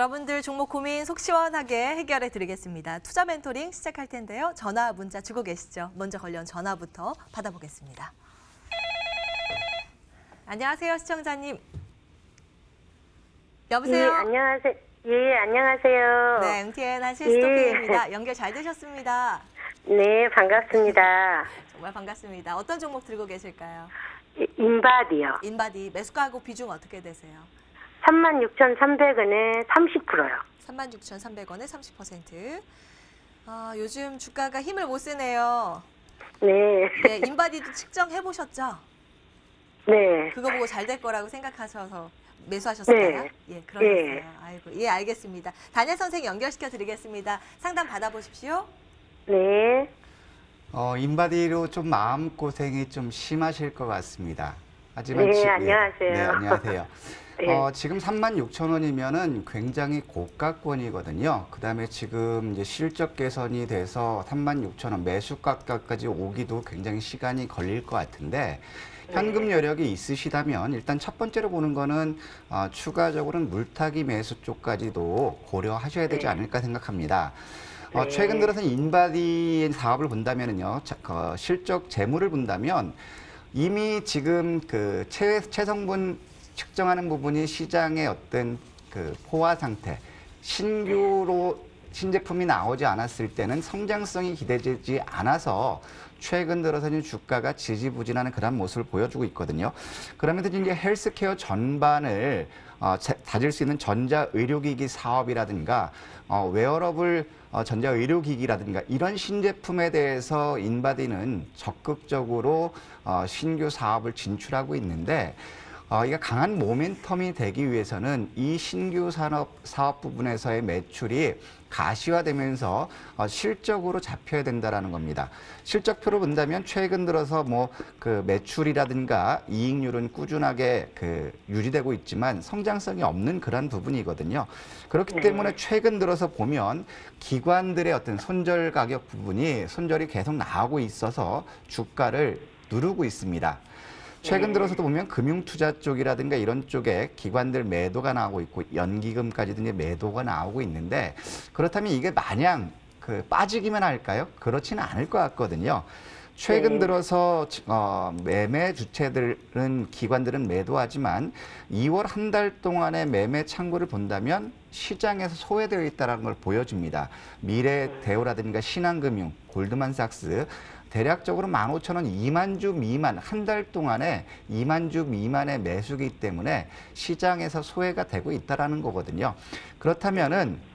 여러분들 종목 고민 속 시원하게 해결해 드리겠습니다. 투자 멘토링 시작할 텐데요. 전화 문자 주고 계시죠? 먼저 걸려온 전화부터 받아보겠습니다. 안녕하세요, 시청자님. 여보세요? 예, 안녕하세요. 예, 안녕하세요. 네, MTN 한실스토킹입니다. 연결 잘 되셨습니다. 네, 반갑습니다. 정말 반갑습니다. 어떤 종목 들고 계실까요? 인바디요. 인바디 매수가하고 비중 어떻게 되세요? 36,300원에 30%요. 36,300원에 30%. 요즘 주가가 힘을 못 쓰네요. 네. 네, 인바디도 측정해 보셨죠? 네. 그거 보고 잘 될 거라고 생각하셔서 매수하셨을까요? 네. 예, 그러셨어요. 네. 아이고, 예, 알겠습니다. 단일 선생 연결시켜 드리겠습니다. 상담 받아보십시오. 네. 인바디로 좀 마음고생이 좀 심하실 것 같습니다. 하지만 네, 안녕하세요. 네, 안녕하세요. 네. 지금 36,000원이면은 굉장히 고가권이거든요. 그다음에 지금 이제 실적 개선이 돼서 36,000원 매수가까지 오기도 굉장히 시간이 걸릴 것 같은데 현금 여력이 있으시다면 일단 첫 번째로 보는 거는 추가적으로는 물타기 매수 쪽까지도 고려하셔야 되지 않을까 생각합니다. 최근 들어서 인바디 사업을 본다면은요, 실적 재물을 본다면 이미 지금 그 체성분 측정하는 부분이 시장의 어떤 그 포화 상태, 신제품이 나오지 않았을 때는 성장성이 기대되지 않아서 최근 들어서는 주가가 지지부진하는 그런 모습을 보여주고 있거든요. 그러면서 이제 헬스케어 전반을 다질 수 있는 전자의료기기 사업이라든가 웨어러블 전자의료기기라든가 이런 신제품에 대해서 인바디는 적극적으로 신규 사업을 진출하고 있는데 이게 강한 모멘텀이 되기 위해서는 이 신규 사업 부분에서의 매출이 가시화되면서 실적으로 잡혀야 된다라는 겁니다. 실적표로 본다면 최근 들어서 뭐 그 매출이라든가 이익률은 꾸준하게 유지되고 있지만 성장성이 없는 그런 부분이거든요. 그렇기 때문에 최근 들어서 보면 기관들의 어떤 손절 가격 부분이 손절이 계속 나오고 있어서 주가를 누르고 있습니다. 최근 들어서도 보면 금융투자 쪽이라든가 이런 쪽에 기관들 매도가 나오고 있고 연기금까지도 이제 매도가 나오고 있는데 그렇다면 이게 마냥 빠지기만 할까요? 그렇지는 않을 것 같거든요. 최근 들어서 매매 주체들은 기관들은 매도하지만 2월 한 달 동안의 매매 창구를 본다면 시장에서 소외되어 있다는 걸 보여줍니다. 미래대우라든가 신한금융, 골드만삭스 대략적으로 15,000원 2만 주 미만 한 달 동안에 2만 주 미만의 매수기 때문에 시장에서 소외가 되고 있다는 거거든요. 그렇다면은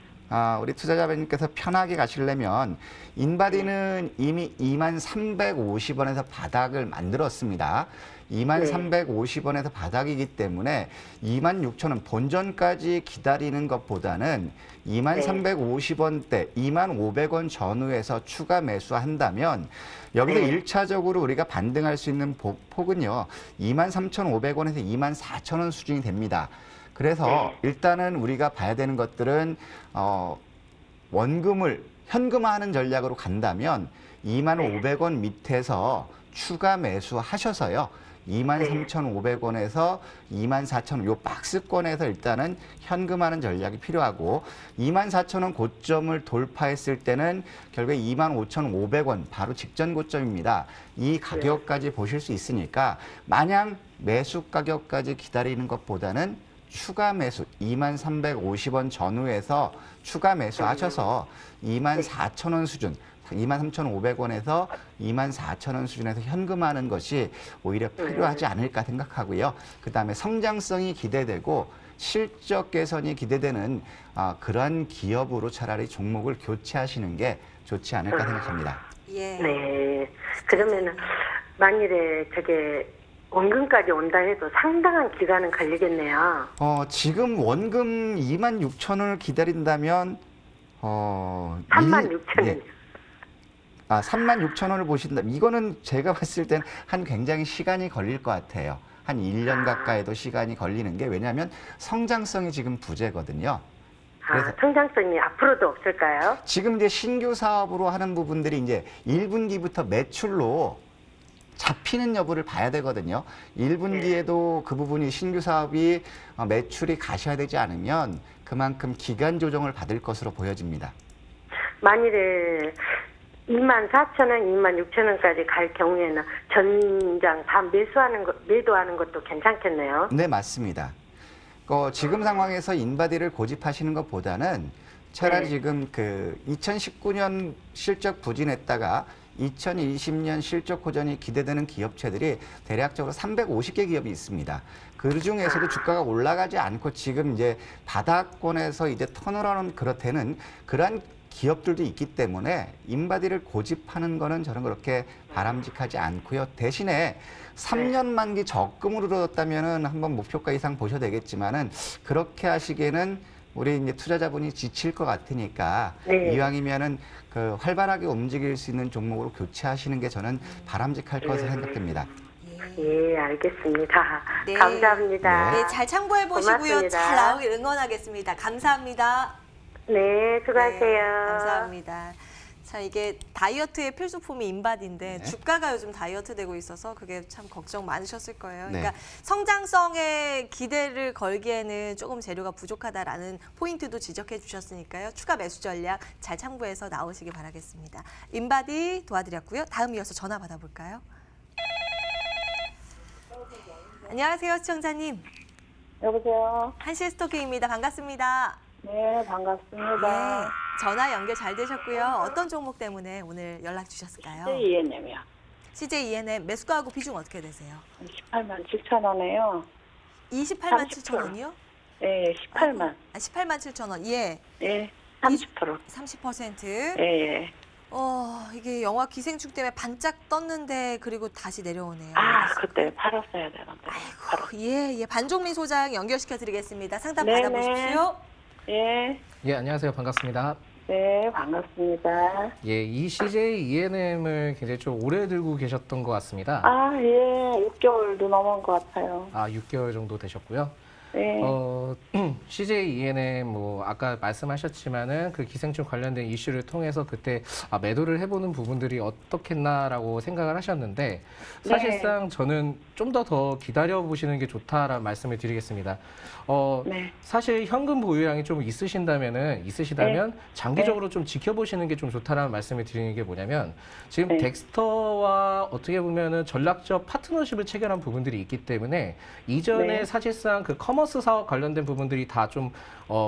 우리 투자자분께서 편하게 가시려면 인바디는 이미 2만 350원에서 바닥을 만들었습니다. 2만 350원에서 바닥이기 때문에 2만 6천원 본전까지 기다리는 것보다는 2만 350원대, 2만 500원 전후에서 추가 매수한다면 여기서 1차적으로 우리가 반등할 수 있는 폭은요. 2만 3,500원에서 2만 4천원 수준이 됩니다. 그래서 일단은 우리가 봐야 되는 것들은 원금을 현금화하는 전략으로 간다면 2만 500원 밑에서 추가 매수하셔서요. 23,500원에서 24,000원 요 박스권에서 일단은 현금화하는 전략이 필요하고 24,000원 고점을 돌파했을 때는 결국에 25,500원 바로 직전 고점입니다. 이 가격까지 보실 수 있으니까 마냥 매수 가격까지 기다리는 것보다는 추가 매수 2350원 전후에서 추가 매수하셔서 24,000원 수준 23,500원에서 24,000원 수준에서 현금화하는 것이 오히려 필요하지 않을까 생각하고요. 그다음에 성장성이 기대되고 실적 개선이 기대되는 그러한 기업으로 차라리 종목을 교체하시는 게 좋지 않을까 생각합니다. 예. 네. 그러면은 만일에 저게 원금까지 온다 해도 상당한 기간은 걸리겠네요. 지금 원금 26,000원을 기다린다면 36,000원. 36,000원을 보신다면 이거는 제가 봤을 땐 한 굉장히 시간이 걸릴 것 같아요. 한 1년 가까이도 시간이 걸리는 게 왜냐하면 성장성이 지금 부재거든요. 그래서 성장성이 앞으로도 없을까요? 지금 이제 신규 사업으로 하는 부분들이 이제 1분기부터 매출로 잡히는 여부를 봐야 되거든요. 1분기에도 그 부분이 신규 사업이 매출이 가셔야 되지 않으면 그만큼 기간 조정을 받을 것으로 보여집니다. 만일에 24,000원, 26,000원까지 갈 경우에는 전장 다 매도하는 것도 괜찮겠네요. 네, 맞습니다. 지금 상황에서 인바디를 고집하시는 것보다는 차라리 네. 지금 그 2019년 실적 부진했다가 2020년 실적 호전이 기대되는 기업체들이 대략적으로 350개 기업이 있습니다. 그 중에서도 주가가 올라가지 않고 지금 이제 바닥권에서 이제 턴어라운 그렇다는 그러한 기업들도 있기 때문에 인바디를 고집하는 거는 저는 그렇게 바람직하지 않고요. 대신에 3년 만기 적금으로 들었다면은 한번 목표가 이상 보셔도 되겠지만은 그렇게 하시기에는 우리 이제 투자자분이 지칠 것 같으니까 네. 이왕이면은 그 활발하게 움직일 수 있는 종목으로 교체하시는 게 저는 바람직할 것으로 생각됩니다. 예, 알겠습니다. 네. 감사합니다. 네, 잘 참고해 보시고요. 고맙습니다. 잘 나오길 응원하겠습니다. 감사합니다. 네, 수고하세요. 네, 감사합니다. 자, 이게 다이어트의 필수품이 인바디인데 네. 주가가 요즘 다이어트 되고 있어서 그게 참 걱정 많으셨을 거예요. 네. 그러니까 성장성에 기대를 걸기에는 조금 재료가 부족하다라는 포인트도 지적해 주셨으니까요. 추가 매수 전략 잘 참고해서 나오시기 바라겠습니다. 인바디 도와드렸고요. 다음 이어서 전화 받아볼까요? 안녕하세요, 시청자님. 여보세요. 한시스토크입니다. 반갑습니다. 네, 반갑습니다. 네, 전화 연결 잘 되셨고요. 어떤 종목 때문에 오늘 연락 주셨을까요? 네, 이해념이요. CJ ENM 매수가하고 비중 어떻게 되세요? 18만 7천 원에요. 28만 30%. 7천 원이요? 네, 18만. 18만 7천 원. 예. 네, 30%. 30%. 예, 예. 이게 영화 기생충 때문에 반짝 떴는데 그리고 다시 내려오네요. 아, 그때 팔았어야 되는데. 팔았. 예, 반종민 소장 연결시켜 드리겠습니다. 상담 네네. 받아보십시오. 예, 예, 안녕하세요. 반갑습니다. 네, 반갑습니다. 예, 이 CJ ENM을 굉장히 좀 오래 들고 계셨던 것 같습니다. 아, 예, 6개월도 넘은 것 같아요. 6개월 정도 되셨고요. 네, CJ ENM 뭐 아까 말씀하셨지만은 그 기생충 관련된 이슈를 통해서 그때 매도를 해보는 부분들이 어떻겠나라고 생각을 하셨는데 사실상 저는 좀 더 기다려 보시는 게 좋다라는 말씀을 드리겠습니다. 네. 사실 현금 보유량이 좀 있으시다면 장기적으로 좀 지켜보시는 게 좀 좋다라는 말씀을 드리는 게 뭐냐면 지금 네. 덱스터와 어떻게 보면은 전략적 파트너십을 체결한 부분들이 있기 때문에 이전에 네. 사실상 그 커머스 사업 관련된 부분들이 다 좀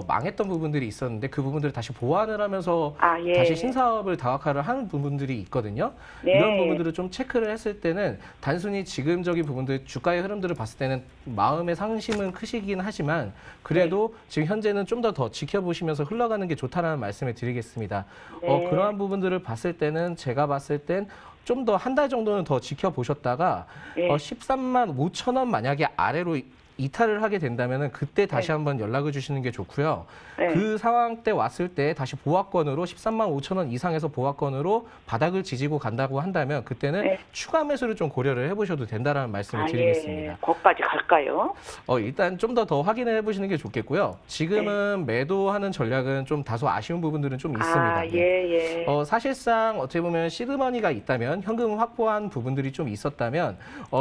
망했던 부분들이 있었는데 그 부분들을 다시 보완을 하면서 예. 다시 신사업을 다각화를 하는 부분들이 있거든요. 네. 이런 부분들을 좀 체크를 했을 때는 단순히 지금적인 부분들 주가의 흐름들을 봤을 때는 마음의 상심은 크시긴 하지만 그래도 지금 현재는 좀 더 지켜보시면서 흘러가는 게 좋다라는 말씀을 드리겠습니다. 네. 그러한 부분들을 봤을 때는 제가 봤을 땐 좀 더 한 달 정도는 더 지켜보셨다가 네. 13만 5천 원 만약에 아래로 이탈을 하게 된다면 그때 다시 한번 연락을 주시는 게 좋고요. 네. 그 상황 때 왔을 때 다시 보합권으로 13만 5천 원 이상에서 보합권으로 바닥을 지지고 간다고 한다면 그때는 네. 추가 매수를 좀 고려를 해보셔도 된다라는 말씀을 드리겠습니다. 예. 거기까지 갈까요? 일단 좀 더 확인을 해보시는 게 좋겠고요. 지금은 매도하는 전략은 좀 다소 아쉬운 부분들은 좀 있습니다. 예, 예. 사실상 어떻게 보면 시드머니가 있다면 현금 확보한 부분들이 좀 있었다면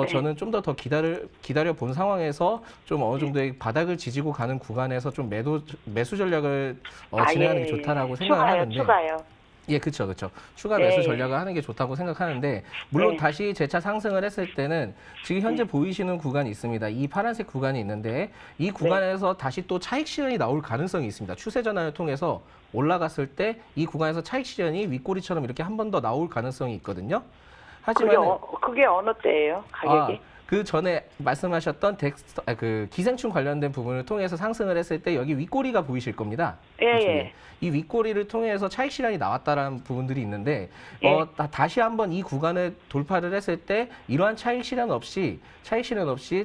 저는 좀 더 기다려 본 상황에서 좀 어느 정도의 바닥을 지지고 가는 구간에서 좀 매수 전략을 진행하는 게 좋다라고 생각을 하는데. 추가요. 예, 그렇죠. 추가 네. 매수 전략을 하는 게 좋다고 생각하는데 물론 네. 다시 재차 상승을 했을 때는 지금 현재 보이시는 구간이 있습니다. 이 파란색 구간이 있는데 이 구간에서 다시 또 차익 실현이 나올 가능성이 있습니다. 추세 전환을 통해서 올라갔을 때 이 구간에서 차익 실현이 윗꼬리처럼 이렇게 한 번 더 나올 가능성이 있거든요. 하지만 그게 어느 때예요? 가격이? 그 전에 말씀하셨던 그 기생충 관련된 부분을 통해서 상승을 했을 때 여기 윗꼬리가 보이실 겁니다. 예, 이쪽에. 예. 이 윗꼬리를 통해서 차익 실현이 나왔다라는 부분들이 있는데 예. 다시 한번 이 구간을 돌파를 했을 때 이러한 차익 실현 없이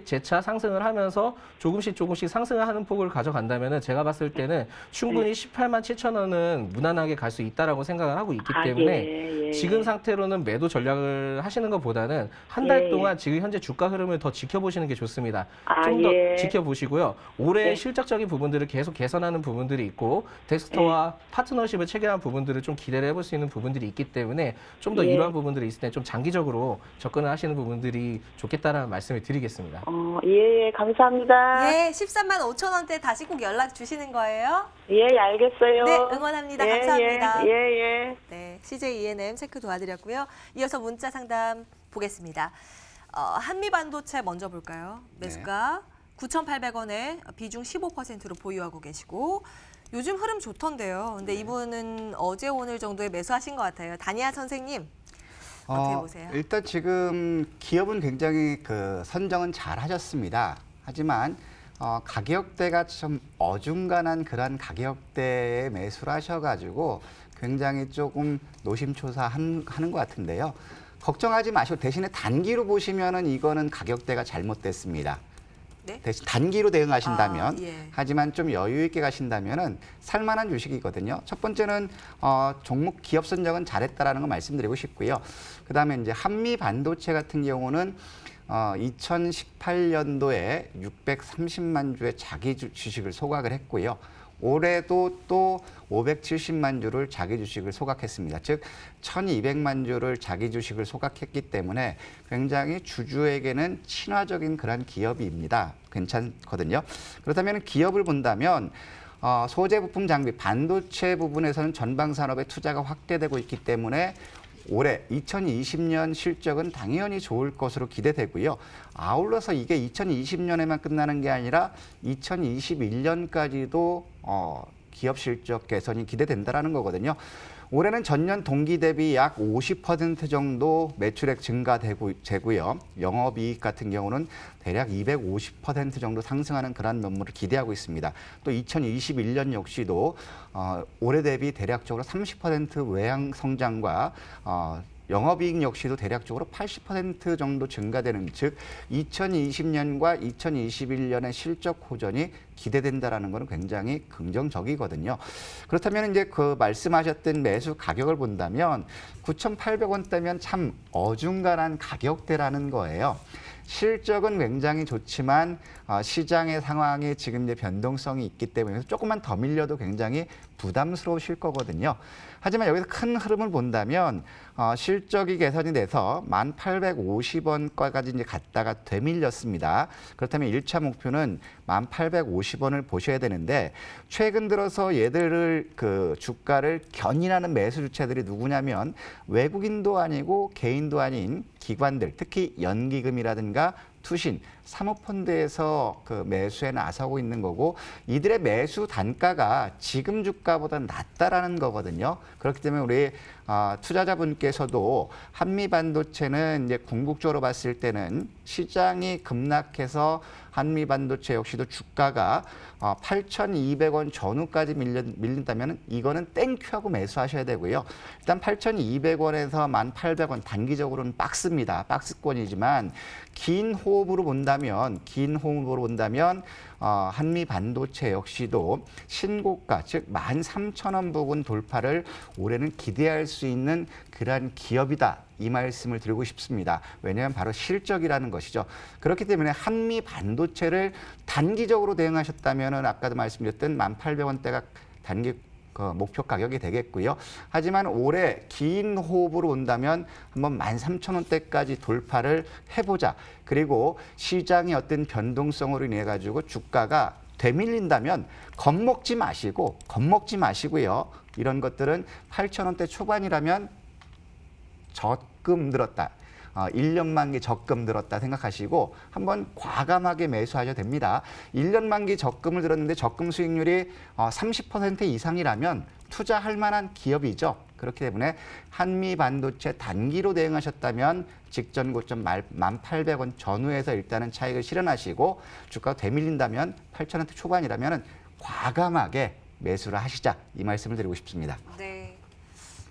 재차 상승을 하면서 조금씩 상승을 하는 폭을 가져간다면은 제가 봤을 때는 충분히 18만 7천 원은 무난하게 갈 수 있다라고 생각을 하고 있기 때문에 예. 지금 상태로는 매도 전략을 하시는 것보다는 한 달 예. 동안 지금 현재 주가 흐름을 더 지켜보시는 게 좋습니다. 아, 좀 더 예. 지켜보시고요. 올해 예. 실적적인 부분들을 계속 개선하는 부분들이 있고 덱스터와 파트너십을 체결한 부분들을 좀 기대를 해볼 수 있는 부분들이 있기 때문에 좀 더 예. 이러한 부분들이 있을 때 좀 장기적으로 접근을 하시는 부분들이 좋겠다라는 말씀을 드리겠습니다. 예, 감사합니다. 예, 13만 5천 원대 다시 꼭 연락 주시는 거예요. 예, 알겠어요. 네, 응원합니다. 예, 감사합니다. 예. 네, CJ E&M 체크 도와드렸고요. 이어서 문자 상담 보겠습니다. 한미 반도체 먼저 볼까요? 매수가 9,800원에 비중 15%로 보유하고 계시고 요즘 흐름 좋던데요. 근데 이분은 어제 오늘 정도에 매수하신 것 같아요. 다니아 선생님 어떻게 보세요? 일단 지금 기업은 굉장히 선정은 잘 하셨습니다. 하지만 가격대가 좀 어중간한 그런 가격대에 매수를 하셔가지고 굉장히 조금 노심초사하는 것 같은데요. 걱정하지 마시고 대신에 단기로 보시면은 이거는 가격대가 잘못됐습니다. 네? 대신 단기로 대응하신다면, 예. 하지만 좀 여유 있게 가신다면은 살만한 주식이거든요. 첫 번째는 종목 기업 선정은 잘했다라는 거 말씀드리고 싶고요. 그다음에 이제 한미 반도체 같은 경우는 2018년도에 630만 주의 자기 주식을 소각을 했고요. 올해도 또 570만 주를 자기 주식을 소각했습니다. 즉 1200만 주를 자기 주식을 소각했기 때문에 굉장히 주주에게는 친화적인 그런 기업입니다. 괜찮거든요. 그렇다면 기업을 본다면 소재 부품 장비 반도체 부분에서는 전방 산업의 투자가 확대되고 있기 때문에 올해 2020년 실적은 당연히 좋을 것으로 기대되고요. 아울러서 이게 2020년에만 끝나는 게 아니라 2021년까지도 기업 실적 개선이 기대된다라는 거거든요. 올해는 전년 동기 대비 약 50% 정도 매출액 증가되고요. 영업이익 같은 경우는 대략 250% 정도 상승하는 그런 면모를 기대하고 있습니다. 또 2021년 역시도 올해 대비 대략적으로 30% 외향 성장과 영업이익 역시도 대략적으로 80% 정도 증가되는, 즉 2020년과 2021년의 실적 호전이 기대된다라는 것은 굉장히 긍정적이거든요. 그렇다면 이제 말씀하셨던 매수 가격을 본다면 9,800원대면 참 어중간한 가격대라는 거예요. 실적은 굉장히 좋지만 시장의 상황이 지금 이제 변동성이 있기 때문에 조금만 더 밀려도 굉장히 부담스러우실 거거든요. 하지만 여기서 큰 흐름을 본다면 실적이 개선이 돼서 1,850원까지 이제 갔다가 되밀렸습니다. 그렇다면 1차 목표는 1,850원을 보셔야 되는데 최근 들어서 얘들을 주가를 견인하는 매수 주체들이 누구냐면 외국인도 아니고 개인도 아닌 기관들, 특히 연기금이라든가 투신, 사모펀드에서 매수에 나서고 있는 거고 이들의 매수 단가가 지금 주가보다 낮다라는 거거든요. 그렇기 때문에 우리 투자자분께서도 한미 반도체는 이제 궁극적으로 봤을 때는 시장이 급락해서 한미 반도체 역시도 주가가 8,200원 전후까지 밀린다면 이거는 땡큐하고 매수하셔야 되고요. 일단 8,200원에서 1,800원 단기적으로는 박스입니다. 박스권이지만 긴 호흡으로 본다면 한미 반도체 역시도 신고가, 즉 13,000원 부근 돌파를 올해는 기대할 수 있는 그러한 기업이다. 이 말씀을 드리고 싶습니다. 왜냐하면 바로 실적이라는 것이죠. 그렇기 때문에 한미 반도체를 단기적으로 대응하셨다면 아까도 말씀드렸던 1,800원대가 단기 목표 가격이 되겠고요. 하지만 올해 긴 호흡으로 본다면 한번 13,000원대까지 돌파를 해보자. 그리고 시장의 어떤 변동성으로 인해 가지고 주가가 되밀린다면 겁먹지 마시고요. 이런 것들은 8,000원대 초반이라면 적금 들었다. 1년 만기 적금 들었다 생각하시고 한번 과감하게 매수하셔도 됩니다. 1년 만기 적금을 들었는데 적금 수익률이 30% 이상이라면 투자할 만한 기업이죠. 그렇기 때문에 한미 반도체 단기로 대응하셨다면 직전 고점 1,800원 전후에서 일단은 차익을 실현하시고 주가가 되밀린다면 8,000원대 초반이라면 과감하게 매수를 하시자. 이 말씀을 드리고 싶습니다. 네.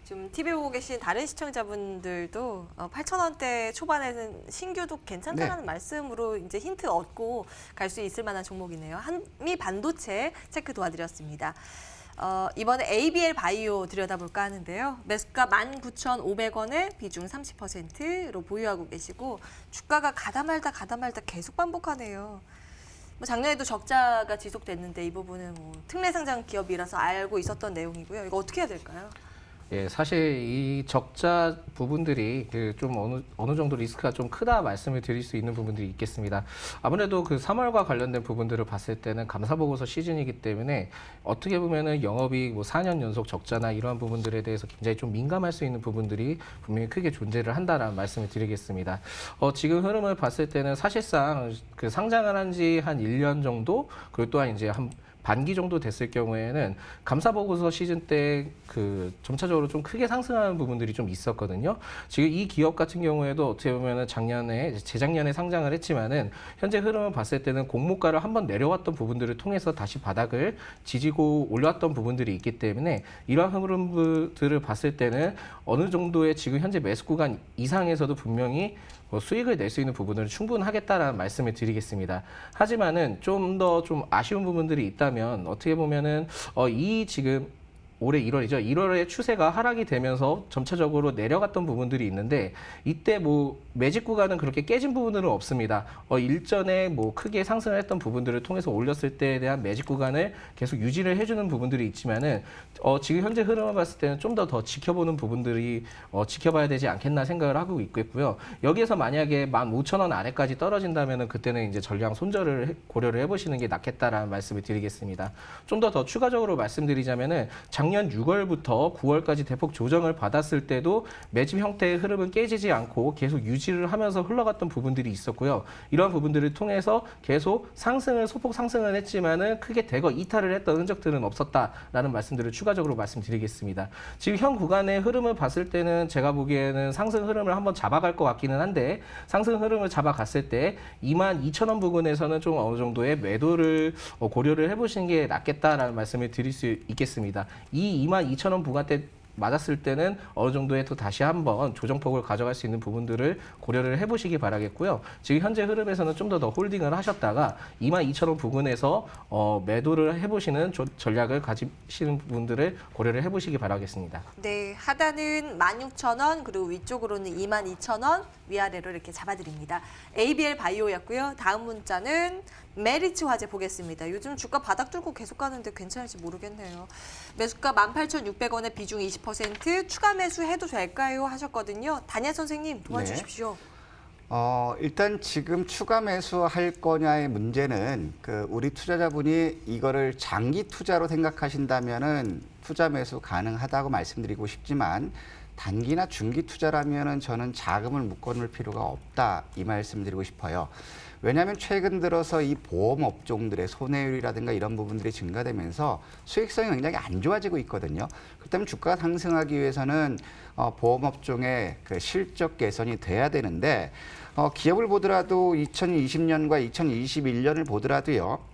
지금 TV 보고 계신 다른 시청자분들도 8,000원대 초반에는 신규도 괜찮다는 말씀으로 이제 힌트 얻고 갈 수 있을 만한 종목이네요. 한미 반도체 체크 도와드렸습니다. 이번에 ABL 바이오 들여다볼까 하는데요. 매수가 19,500원에 비중 30%로 보유하고 계시고 주가가 가다 말다 계속 반복하네요. 뭐 작년에도 적자가 지속됐는데 이 부분은 뭐 특례 상장 기업이라서 알고 있었던 내용이고요. 이거 어떻게 해야 될까요? 예, 사실 이 적자 부분들이 그 좀 어느 정도 리스크가 좀 크다 말씀을 드릴 수 있는 부분들이 있겠습니다. 아무래도 그 3월과 관련된 부분들을 봤을 때는 감사보고서 시즌이기 때문에 어떻게 보면은 영업이 뭐 4년 연속 적자나 이러한 부분들에 대해서 굉장히 좀 민감할 수 있는 부분들이 분명히 크게 존재를 한다라는 말씀을 드리겠습니다. 지금 흐름을 봤을 때는 사실상 그 상장을 한 지 한 1년 정도, 그리고 또한 이제 한 반기 정도 됐을 경우에는 감사보고서 시즌 때 그 점차적으로 좀 크게 상승하는 부분들이 좀 있었거든요. 지금 이 기업 같은 경우에도 어떻게 보면은 재작년에 상장을 했지만은 현재 흐름을 봤을 때는 공모가를 한번 내려왔던 부분들을 통해서 다시 바닥을 지지고 올려왔던 부분들이 있기 때문에 이러한 흐름들을 봤을 때는 어느 정도의 지금 현재 매수 구간 이상에서도 분명히 수익을 낼 수 있는 부분은 충분하겠다라는 말씀을 드리겠습니다. 하지만은 좀 더 좀 아쉬운 부분들이 있다면 어떻게 보면은 이 지금 올해 1월이죠. 1월에 추세가 하락이 되면서 점차적으로 내려갔던 부분들이 있는데 이때 뭐 매집 구간은 그렇게 깨진 부분들은 없습니다. 일전에 뭐 크게 상승을 했던 부분들을 통해서 올렸을 때에 대한 매집 구간을 계속 유지를 해주는 부분들이 있지만은 지금 현재 흐름을 봤을 때는 좀 더 지켜보는 부분들이 지켜봐야 되지 않겠나 생각을 하고 있겠고요. 여기에서 만약에 15,000원 아래까지 떨어진다면은 그때는 이제 전량 손절을 고려를 해보시는 게 낫겠다라는 말씀을 드리겠습니다. 좀 더 추가적으로 말씀드리자면은 작년 6월부터 9월까지 대폭 조정을 받았을 때도 매집 형태의 흐름은 깨지지 않고 계속 유지를 하면서 흘러갔던 부분들이 있었고요. 이러한 부분들을 통해서 계속 소폭 상승을 했지만은 크게 대거 이탈을 했던 흔적들은 없었다라는 말씀들을 추가적으로 말씀드리겠습니다. 지금 현 구간의 흐름을 봤을 때는 제가 보기에는 상승 흐름을 한번 잡아갈 것 같기는 한데 상승 흐름을 잡아갔을 때 22,000원 부근에서는 좀 어느 정도의 매도를 고려를 해보시는 게 낫겠다라는 말씀을 드릴 수 있겠습니다. 이 22,000원 부가대 맞았을 때는 어느 정도의 또 다시 한번 조정폭을 가져갈 수 있는 부분들을 고려를 해보시기 바라겠고요. 지금 현재 흐름에서는 좀 더 홀딩을 하셨다가 22,000원 부근에서 매도를 해보시는 전략을 가지시는 분들을 고려를 해보시기 바라겠습니다. 네, 하단은 16,000원, 그리고 위쪽으로는 22,000원, 위아래로 이렇게 잡아드립니다. ABL 바이오였고요. 다음 문자는 메리츠 화재 보겠습니다. 요즘 주가 바닥 뚫고 계속 가는데 괜찮을지 모르겠네요. 매수가 18,600원에 비중 20%, 추가 매수해도 될까요? 하셨거든요. 단야 선생님 도와주십시오. 일단 지금 추가 매수할 거냐의 문제는 우리 투자자분이 이거를 장기 투자로 생각하신다면은 투자 매수 가능하다고 말씀드리고 싶지만 단기나 중기 투자라면은 저는 자금을 묶어놓을 필요가 없다 이 말씀드리고 싶어요. 왜냐하면 최근 들어서 이 보험 업종들의 손해율이라든가 이런 부분들이 증가되면서 수익성이 굉장히 안 좋아지고 있거든요. 그렇다면 주가가 상승하기 위해서는 보험 업종의 그 실적 개선이 돼야 되는데 기업을 보더라도 2020년과 2021년을 보더라도요.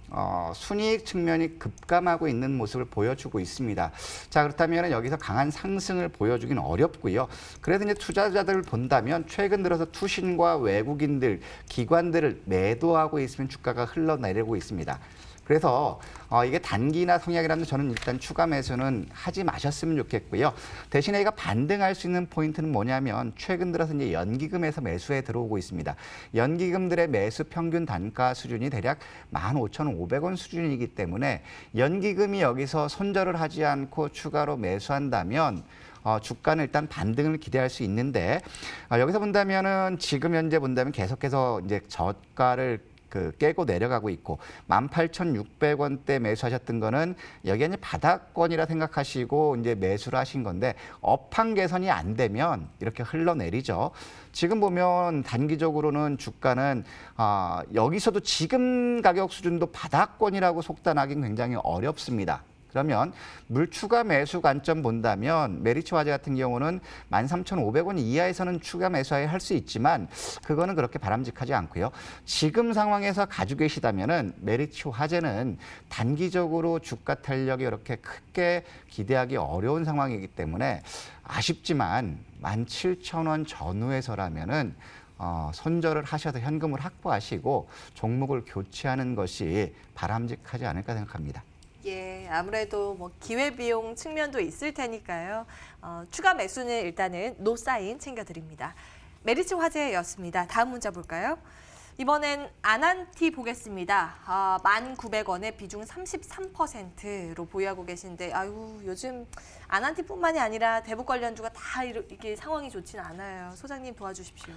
순이익 측면이 급감하고 있는 모습을 보여주고 있습니다. 자, 그렇다면 여기서 강한 상승을 보여주기는 어렵고요. 그래도 이제 투자자들을 본다면 최근 들어서 투신과 외국인들, 기관들을 매도하고 있으면 주가가 흘러내리고 있습니다. 그래서 이게 단기나 성향이라면 저는 일단 추가 매수는 하지 마셨으면 좋겠고요. 대신에 이가 반등할 수 있는 포인트는 뭐냐면 최근 들어서 이제 연기금에서 매수에 들어오고 있습니다. 연기금들의 매수 평균 단가 수준이 대략 15,500원 수준이기 때문에 연기금이 여기서 손절을 하지 않고 추가로 매수한다면 주가는 일단 반등을 기대할 수 있는데 여기서 본다면은 지금 현재 본다면 계속해서 이제 저가를 깨고 내려가고 있고 18,600원대 매수하셨던 거는 여기가 이제 바닥권이라 생각하시고 이제 매수를 하신 건데 업황 개선이 안 되면 이렇게 흘러내리죠. 지금 보면 단기적으로는 주가는 여기서도 지금 가격 수준도 바닥권이라고 속단하기는 굉장히 어렵습니다. 그러면 물추가 매수 관점 본다면 메리츠 화재 같은 경우는 13,500원 이하에서는 추가 매수할 수 있지만 그거는 그렇게 바람직하지 않고요. 지금 상황에서 가지고 계시다면은 메리츠 화재는 단기적으로 주가 탄력이 이렇게 크게 기대하기 어려운 상황이기 때문에 아쉽지만 17,000원 전후에서라면은 손절을 하셔서 현금을 확보하시고 종목을 교체하는 것이 바람직하지 않을까 생각합니다. 예, 아무래도 뭐 기회비용 측면도 있을 테니까요. 추가 매수는 일단은 노사인 챙겨드립니다. 메리츠 화재였습니다. 다음 문자 볼까요? 이번엔 아난티 보겠습니다. 1,900원에 비중 33%로 보유하고 계신데, 아유, 요즘 아난티뿐만이 아니라 대북 관련주가 다 이게 상황이 좋지는 않아요. 소장님 도와주십시오.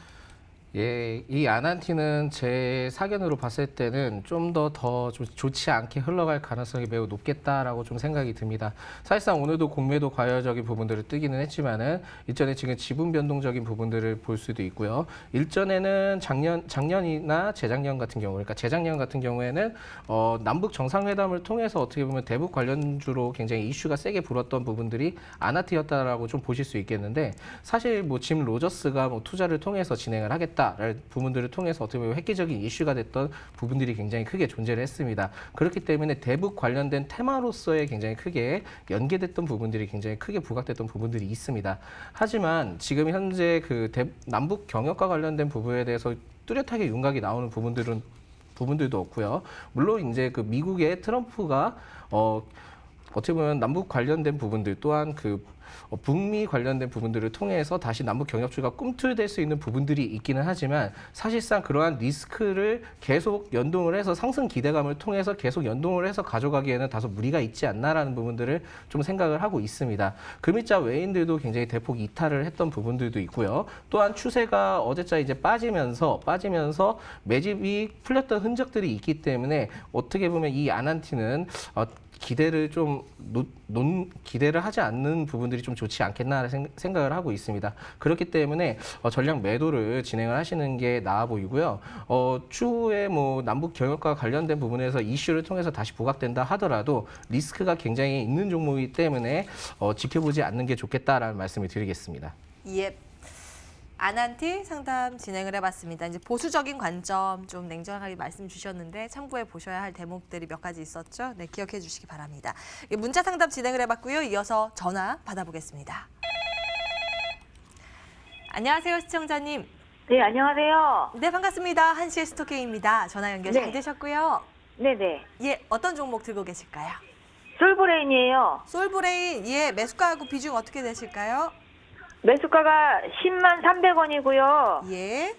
예, 이 아난티는 제 사견으로 봤을 때는 좀 더 좋지 않게 흘러갈 가능성이 매우 높겠다라고 좀 생각이 듭니다. 사실상 오늘도 공매도 과열적인 부분들을 뜨기는 했지만은 일전에 지금 지분 변동적인 부분들을 볼 수도 있고요. 일전에는 작년이나 재작년 같은 경우, 그러니까 재작년 같은 경우에는 남북 정상회담을 통해서 어떻게 보면 대북 관련주로 굉장히 이슈가 세게 불었던 부분들이 아난티였다라고 좀 보실 수 있겠는데, 사실 뭐 짐 로저스가 뭐 투자를 통해서 진행을 하겠다. 부분들을 통해서 어떻게 보면 획기적인 이슈가 됐던 부분들이 굉장히 크게 존재를 했습니다. 그렇기 때문에 대북 관련된 테마로서의 굉장히 크게 연계됐던 부분들이 굉장히 크게 부각됐던 부분들이 있습니다. 하지만 지금 현재 그 남북 경협과 관련된 부분에 대해서 뚜렷하게 윤곽이 나오는 부분들도 없고요. 물론 이제 그 미국의 트럼프가 어떻게 보면 남북 관련된 부분들 또한 북미 관련된 부분들을 통해서 다시 남북 경협주가 꿈틀댈 수 있는 부분들이 있기는 하지만, 사실상 그러한 리스크를 계속 연동을 해서 상승 기대감을 통해서 계속 연동을 해서 가져가기에는 다소 무리가 있지 않나라는 부분들을 좀 생각을 하고 있습니다. 금일자 외인들도 굉장히 대폭 이탈을 했던 부분들도 있고요. 또한 추세가 어제자 이제 빠지면서 매집이 풀렸던 흔적들이 있기 때문에 어떻게 보면 이 아난티는 기대를 하지 않는 부분들이 좀 좋지 않겠나 생각을 하고 있습니다. 그렇기 때문에 전략 매도를 진행을 하시는 게 나아 보이고요. 추후에 뭐 남북 경협과 관련된 부분에서 이슈를 통해서 다시 부각된다 하더라도 리스크가 굉장히 있는 종목이기 때문에 지켜보지 않는 게 좋겠다라는 말씀을 드리겠습니다. 예. 아난티 상담 진행을 해봤습니다. 이제 보수적인 관점 좀 냉정하게 말씀 주셨는데 참고해 보셔야 할 대목들이 몇 가지 있었죠. 네, 기억해 주시기 바랍니다. 문자 상담 진행을 해봤고요. 이어서 전화 받아보겠습니다. 안녕하세요, 시청자님. 네, 안녕하세요. 네, 반갑습니다. 한시의 스토킹입니다. 전화 연결 잘 네. 되셨고요. 네네. 예, 어떤 종목 들고 계실까요? 솔브레인이에요. 솔브레인, 예, 매수가하고 비중 어떻게 되실까요? 매수가가 103,300원이고요. 예,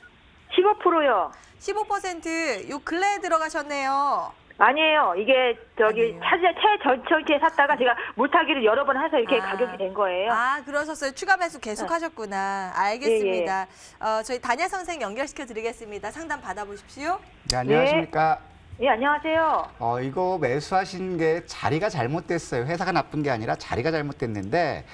15%요. 15% 요 근래에 들어가셨네요. 아니에요. 이게 아니에요. 최전철기에 샀다가 제가 물타기를 여러 번 해서 이렇게 아. 가격이 된 거예요. 그러셨어요. 추가 매수 계속 하셨구나. 알겠습니다. 저희 다니엘 선생 연결시켜 드리겠습니다. 상담 받아보십시오. 네, 안녕하십니까. 예, 안녕하세요. 이거 매수하신 게 자리가 잘못됐어요. 회사가 나쁜 게 아니라 자리가 잘못됐는데,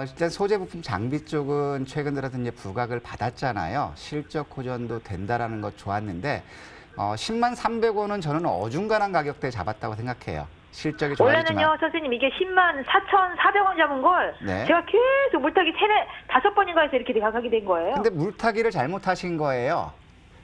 일단 소재 부품 장비 쪽은 최근 들어서 이제 부각을 받았잖아요. 실적 호전도 된다라는 것 좋았는데, 103,300원은 저는 어중간한 가격대에 잡았다고 생각해요. 실적이 좋아지지만. 원래는요, 선생님, 이게 104,400원 잡은 걸 네. 제가 계속 물타기 5번인가 해서 이렇게 가격이 된 거예요. 근데 물타기를 잘못하신 거예요.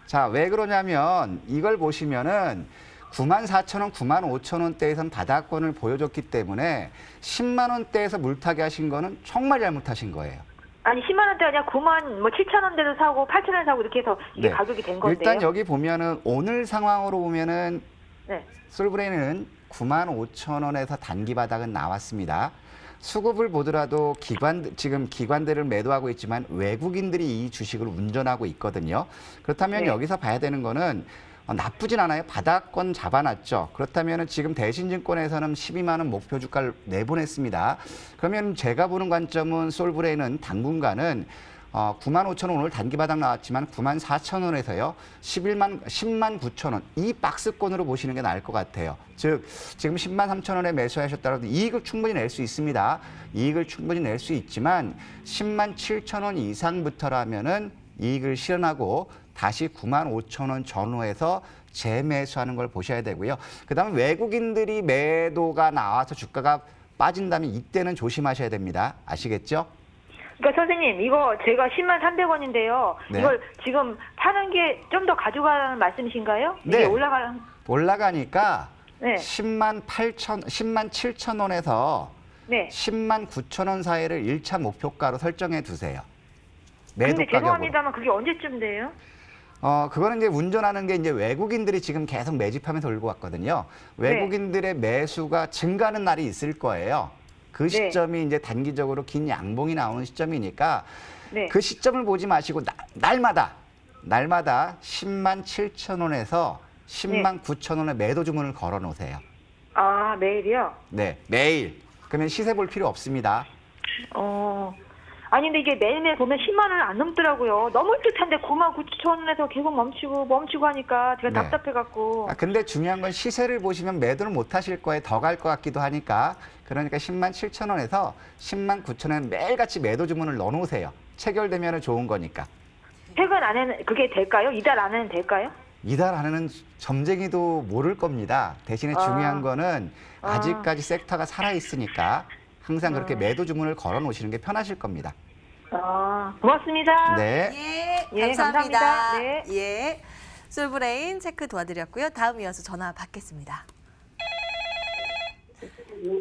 자, 왜 그러냐면 이걸 보시면은 94,000원, 95,000원대에선 바닥권을 보여줬기 때문에 10만 원대에서 물타기 하신 거는 정말 잘못하신 거예요. 아니 10만 원대 아니라 97,000원대도 사고 8,000원 사고 이렇게 해서 이게 네. 가격이 된 건데요. 일단 여기 보면은 오늘 상황으로 보면은 네. 솔브레인은 95,000원에서 단기 바닥은 나왔습니다. 수급을 보더라도 지금 기관들을 매도하고 있지만 외국인들이 이 주식을 운전하고 있거든요. 그렇다면 네. 여기서 봐야 되는 거는 나쁘진 않아요. 바닥권 잡아놨죠. 그렇다면 지금 대신증권에서는 12만 원 목표 주가를 내보냈습니다. 그러면 제가 보는 관점은 솔브레인은 당분간은 95,000원 오늘 단기 바닥 나왔지만 94,000원에서요. 10만 9,000원 이 박스권으로 보시는 게 나을 것 같아요. 즉 지금 103,000원에 매수하셨더라도 이익을 충분히 낼 수 있습니다. 이익을 충분히 낼 수 있지만 107,000원 이상부터라면은 이익을 실현하고 다시 95,000원 전후에서 재매수하는 걸 보셔야 되고요. 그다음에 외국인들이 매도가 나와서 주가가 빠진다면 이때는 조심하셔야 됩니다. 아시겠죠? 그러니까 선생님 이거 제가 103,300원인데요. 네. 이걸 지금 파는 게 좀 더 가져가라는 말씀이신가요? 네. 이게 올라가니까 네. 107,000원에서 네. 109,000원 사이를 1차 목표가로 설정해 두세요. 매도 근데 가격으로. 죄송합니다만 그게 언제쯤 돼요? 그거는 이제 운전하는 게 이제 외국인들이 지금 계속 매집하면서 돌고 왔거든요. 외국인들의 매수가 증가하는 날이 있을 거예요. 그 시점이 이제 단기적으로 긴 양봉이 나오는 시점이니까 네. 그 시점을 보지 마시고 날마다 10만 7천 원에서 10만 9천 원의 매도 주문을 걸어 놓으세요. 아, 매일이요? 네, 매일. 그러면 시세 볼 필요 없습니다. 아니, 근데 이게 매일매일 보면 10만 원을 안 넘더라고요. 넘을 듯한데 9만 9천 원에서 계속 멈추고 하니까 제가 네. 답답해갖고. 근데 중요한 건 시세를 보시면 매도를 못 하실 거예요. 더 갈 것 같기도 하니까. 그러니까 10만 7천 원에서 10만 9천 원 매일같이 매도 주문을 넣어 놓으세요. 체결되면 좋은 거니까. 최근 안에는 그게 될까요? 이달 안에는 될까요? 이달 안에는 점쟁이도 모를 겁니다. 대신에 중요한 거는 아직까지 섹터가 살아있으니까 항상 그렇게 매도 주문을 걸어 놓으시는 게 편하실 겁니다. 고맙습니다. 네. 예, 예, 감사합니다. 감사합니다. 네. 예. 솔브레인 체크 도와드렸고요. 다음 이어서 전화 받겠습니다.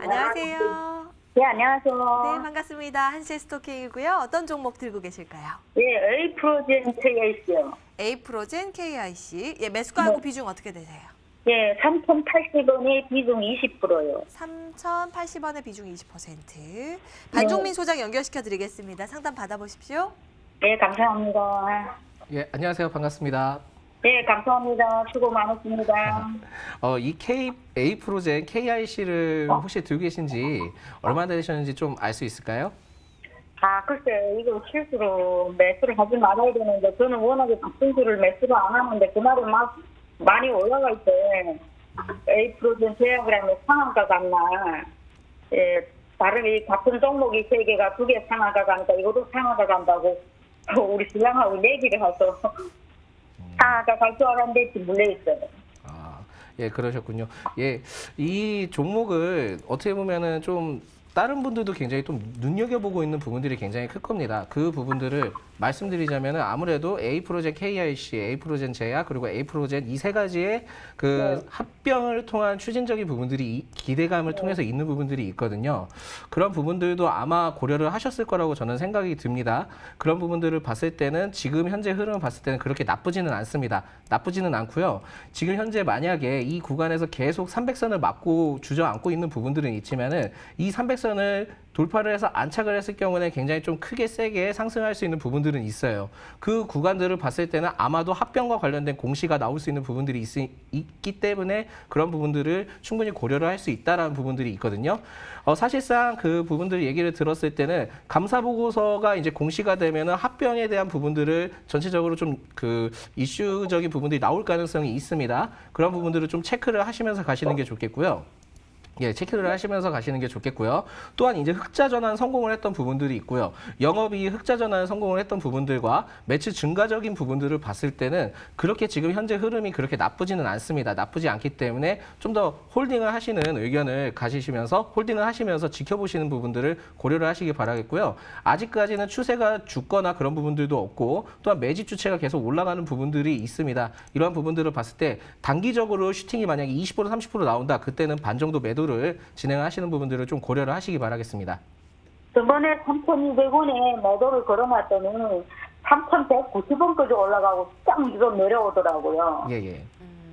안녕하세요. 네, 안녕하세요. 네, 반갑습니다. 한시 스토킹이고요. 어떤 종목 들고 계실까요? 예, 에이프로젠 KIC요. 에이프로젠 KIC. 예, 매수가하고 비중 어떻게 되세요? 예, 3,080원에 비중 20%요. 3,080원의 비중 20%. 반종민 소장 연결시켜 드리겠습니다. 상담 받아보십시오. 예, 감사합니다. 예, 안녕하세요. 반갑습니다. 예, 감사합니다. 수고 많으십니다. 이 A 프로젠 KIC를 혹시 들고 계신지 얼마나 되셨는지 좀 알 수 있을까요? 글쎄, 이거 실수로 매수를 하지 말아야 되는데, 저는 워낙에 바쁜 줄을 매수를 안 하는데, 그날에 막 많이 올라갈 때, 에이프로젠 제약을 하면 상한가 갔나, 예, 다른 이 같은 종목이 3개가 2개 상한가 간다, 이것도 상한가 간다고, 우리 신랑하고 얘기를 해서, 상한가 갈 줄 알았는데, 지금 물려있어요. 예, 그러셨군요. 예, 이 종목을 어떻게 보면은 좀 다른 분들도 굉장히 좀 눈여겨보고 있는 부분들이 굉장히 클 겁니다. 그 부분들을 말씀드리자면은 아무래도 A 프로젠 KIC, A 프로젠 제약 그리고 A 프로젠 이 세 가지의 그 합병을 통한 추진적인 부분들이 기대감을 통해서 있는 부분들이 있거든요. 그런 부분들도 아마 고려를 하셨을 거라고 저는 생각이 듭니다. 그런 부분들을 봤을 때는 지금 현재 흐름을 봤을 때는 그렇게 나쁘지는 않습니다. 나쁘지는 않고요. 지금 현재 만약에 이 구간에서 계속 300선을 맞고 주저앉고 있는 부분들은 있지만은 이 300선을 돌파를 해서 안착을 했을 경우는 굉장히 좀 크게 세게 상승할 수 있는 부분들은 있어요. 그 구간들을 봤을 때는 아마도 합병과 관련된 공시가 나올 수 있는 부분들이 있기 때문에 그런 부분들을 충분히 고려를 할 수 있다라는 부분들이 있거든요. 사실상 그 부분들 얘기를 들었을 때는 감사 보고서가 이제 공시가 되면은 합병에 대한 부분들을 전체적으로 좀 그 이슈적인 부분들이 나올 가능성이 있습니다. 그런 부분들을 좀 체크를 하시면서 가시는 게 좋겠고요. 예, 체크를 하시면서 가시는 게 좋겠고요. 또한 이제 흑자 전환 성공을 했던 부분들이 있고요. 영업이 흑자 전환 성공을 했던 부분들과 매출 증가적인 부분들을 봤을 때는 그렇게 지금 현재 흐름이 그렇게 나쁘지는 않습니다. 나쁘지 않기 때문에 좀 더 홀딩을 하시는 의견을 가지시면서 홀딩을 하시면서 지켜보시는 부분들을 고려를 하시기 바라겠고요. 아직까지는 추세가 죽거나 그런 부분들도 없고 또한 매집 주체가 계속 올라가는 부분들이 있습니다. 이러한 부분들을 봤을 때 단기적으로 슈팅이 만약에 20% 30% 나온다. 그때는 반 정도 매도를 진행하시는 부분들을 좀 고려를 하시기 바라겠습니다. 저번에 3,200원에 매도를 걸어놨더니 3,190원까지 올라가고 쫙 이거 내려오더라고요. 예.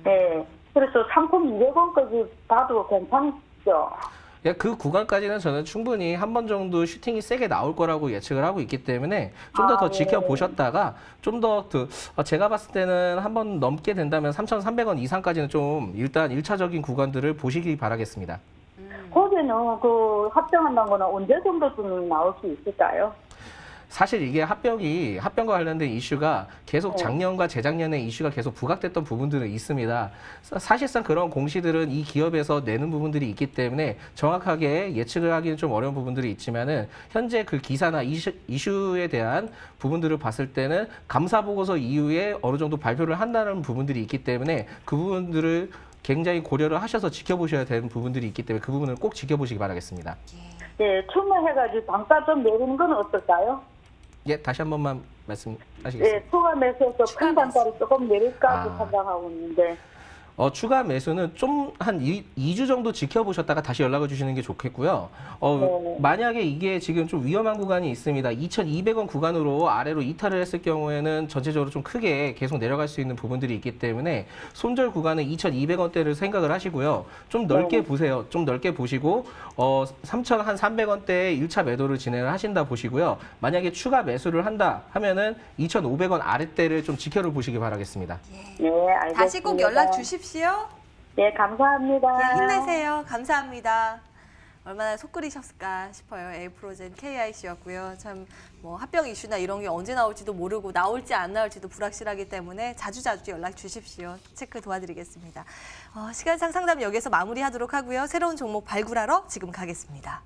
네. 그래서 3,200원까지 봐도 괜찮죠. 예, 그 구간까지는 저는 충분히 한 번 정도 슈팅이 세게 나올 거라고 예측을 하고 있기 때문에 좀 더 지켜보셨다가 좀 더 제가 봤을 때는 한 번 넘게 된다면 3,300원 이상까지는 좀 일단 1차적인 구간들을 보시기 바라겠습니다. 거기는 그 합병한다는 거는 언제 정도쯤 나올 수 있을까요? 사실 이게 합병과 관련된 이슈가 계속 작년과 재작년에 이슈가 계속 부각됐던 부분들은 있습니다. 사실상 그런 공시들은 이 기업에서 내는 부분들이 있기 때문에 정확하게 예측을 하기는 좀 어려운 부분들이 있지만은 현재 그 기사나 이슈에 대한 부분들을 봤을 때는 감사 보고서 이후에 어느 정도 발표를 한다는 부분들이 있기 때문에 그 부분들을 굉장히 고려를 하셔서 지켜보셔야 되는 부분들이 있기 때문에 그 부분을 꼭 지켜보시기 바라겠습니다. 네, 추가해가지고 단가 좀 내리는 건 어떨까요? 예, 다시 한 번만 말씀하시겠습니다. 네, 추가 매수해서 큰 단가를 조금 내릴까 생각하고 있는데. 추가 매수는 좀 한 2주 정도 지켜보셨다가 다시 연락을 주시는 게 좋겠고요. 만약에 이게 지금 좀 위험한 구간이 있습니다. 2,200원 구간으로 아래로 이탈을 했을 경우에는 전체적으로 좀 크게 계속 내려갈 수 있는 부분들이 있기 때문에 손절 구간은 2,200원대를 생각을 하시고요. 좀 넓게 보세요. 좀 넓게 보시고 3,300원대에 1차 매도를 진행을 하신다 보시고요. 만약에 추가 매수를 한다 하면은 2,500원 아랫대를 좀 지켜를 보시기 바라겠습니다. 네, 알겠습니다. 다시 꼭 연락 주십시오. 네, 감사합니다. 네, 힘내세요. 감사합니다. 얼마나 속 끓이셨을까 싶어요. 에이프로젠 KIC였고요. 참 뭐 합병 이슈나 이런 게 언제 나올지도 모르고 나올지 안 나올지도 불확실하기 때문에 자주자주 연락 주십시오. 체크 도와드리겠습니다. 시간상 상담 여기서 마무리하도록 하고요. 새로운 종목 발굴하러 지금 가겠습니다.